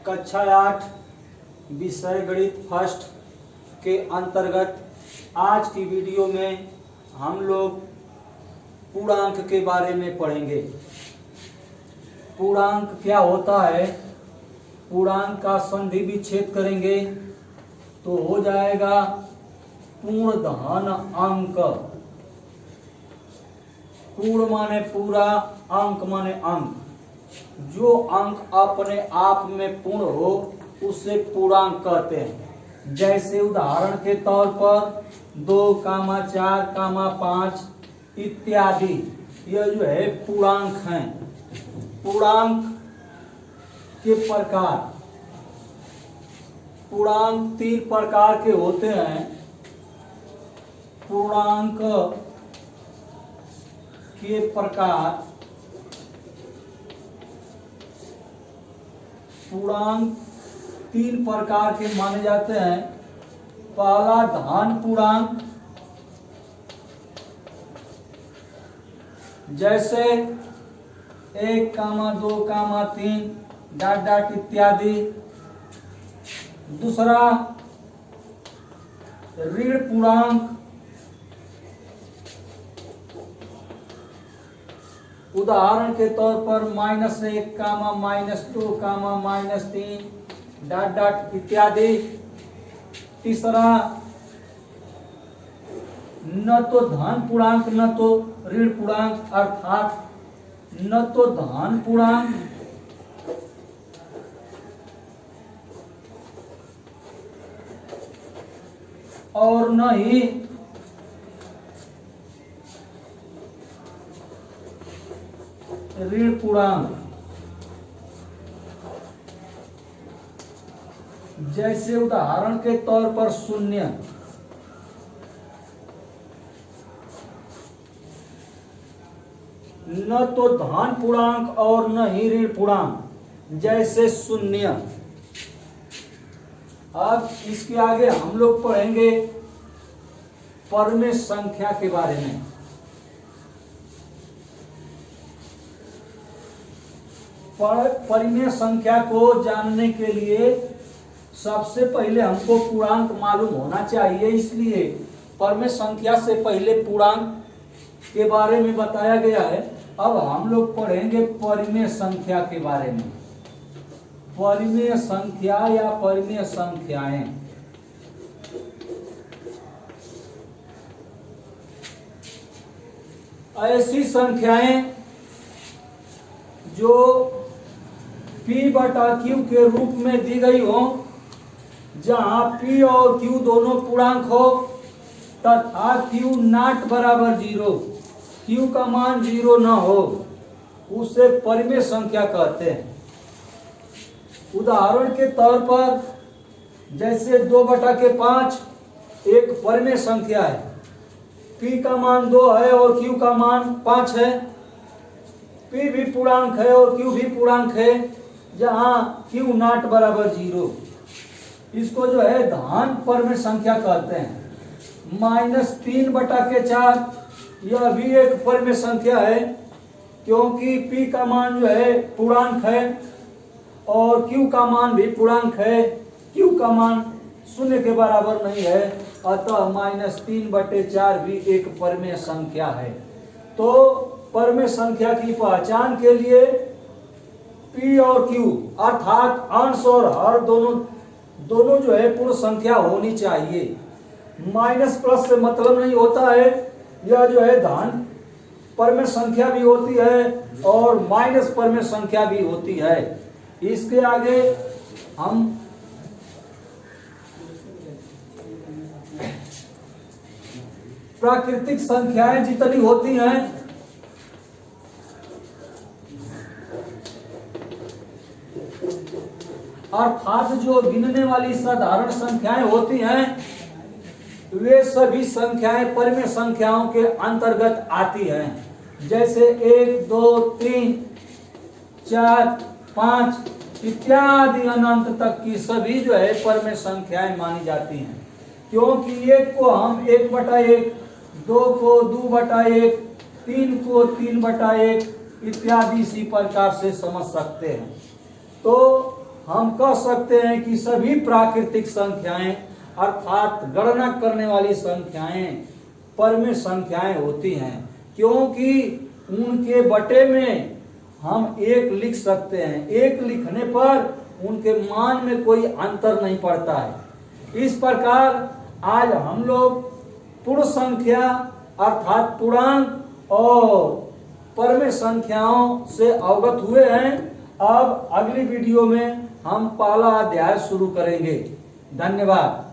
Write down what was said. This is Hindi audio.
कक्षा 8 विषय गणित फर्स्ट के अंतर्गत आज की वीडियो में हम लोग पूर्णांक के बारे में पढ़ेंगे। पूर्णांक क्या होता है, पूर्णांक का संधि विच्छेद करेंगे तो हो जाएगा पूर्णधन अंक। पूर्ण माने पूरा, अंक माने अंक। जो अंक अपने आप में पूर्ण हो उसे पूर्णांक कहते हैं। जैसे उदाहरण के तौर पर 2, 4, 5 इत्यादि, यह जो है पूर्णांक हैं। पूर्णांक के प्रकार, पूर्णांक 3 प्रकार के होते हैं। पूर्णांक के प्रकार, पूर्णांक 3 प्रकार के माने जाते हैं। पहला धन पूर्णांक, जैसे 1, 2, 3 डॉट डॉट इत्यादि। दूसरा ऋण पूर्णांक, उदाहरण के तौर पर -1, -2, -3 डॉट डॉट इत्यादि। तीसरा न तो धन पूर्णांक न तो ऋण पूर्णांक, अर्थात न तो धन पूर्णांक और न ही ऋण पूर्णांक। जैसे उदाहरण के तौर पर 0, न तो धन पूर्णांक और न ही ऋण पूर्णांक, जैसे 0। अब इसके आगे हम लोग पढ़ेंगे परमेय संख्या के बारे में। परिमेय संख्या को जानने के लिए सबसे पहले हमको पूर्णांक मालूम होना चाहिए, इसलिए परमेय संख्या से पहले पूर्णांक के बारे में बताया गया है। अब हम लोग पढ़ेंगे परिमेय संख्या के बारे में। परिमेय संख्या या परिमेय संख्याएं, ऐसी संख्याएं जो P/Q के रूप में दी गई हो, जहां P और Q दोनों पूर्णांक हो तथा Q नॉट बराबर 0, Q का मान 0 न हो, उसे परिमेय संख्या कहते हैं। उदाहरण के तौर पर जैसे 2/5 एक परिमेय संख्या है। P का मान 2 है और Q का मान 5 है। P भी पूर्णांक है और Q भी पूर्णांक है, जहां Q नॉट बराबर 0। इसको जो है धन परिमेय संख्या कहते हैं। -3/4 यह भी एक परिमेय संख्या है, क्योंकि P का मान जो है पूर्णांक है और Q का मान भी पूर्णांक है। Q का मान 0 के बराबर नहीं है, अतः -3/4 भी एक परिमेय संख्या है। तो परिमेय संख्या की पहचान के लिए P और Q अर्थात अंश और हर दोनों जो है पूर्ण संख्या होनी चाहिए। माइनस प्लस से मतलब नहीं होता है। यह जो है धन परिमेय संख्या भी होती है और माइनस परिमेय संख्या भी होती है। इसके आगे हम प्राकृतिक संख्याएं जितनी होती हैं, अर्थात जो गिनने वाली साधारण संख्याएं होती हैं, वे सभी संख्याएं परिमेय संख्याओं के अंतर्गत आती हैं। जैसे 1, 2, 3, 4, 5 इत्यादि अनंत तक की सभी जो है परिमेय संख्याएं मानी जाती हैं, क्योंकि 1 को हम 1/1, 2 को 2/1, 3 को 3/1 इत्यादि इसी प्रकार से समझ सकते हैं। तो हम कह सकते हैं कि सभी प्राकृतिक संख्याएं अर्थात गणना करने वाली संख्याएं परमेय संख्याएं होती हैं, क्योंकि उनके बटे में हम एक लिख सकते हैं। एक लिखने पर उनके मान में कोई अंतर नहीं पड़ता है। इस प्रकार आज हम लोग पूर्ण संख्या अर्थात पूर्णांक और परमेय संख्याओं से अवगत हुए हैं। अब अगली वीडियो में हम पहला अध्याय शुरू करेंगे। धन्यवाद।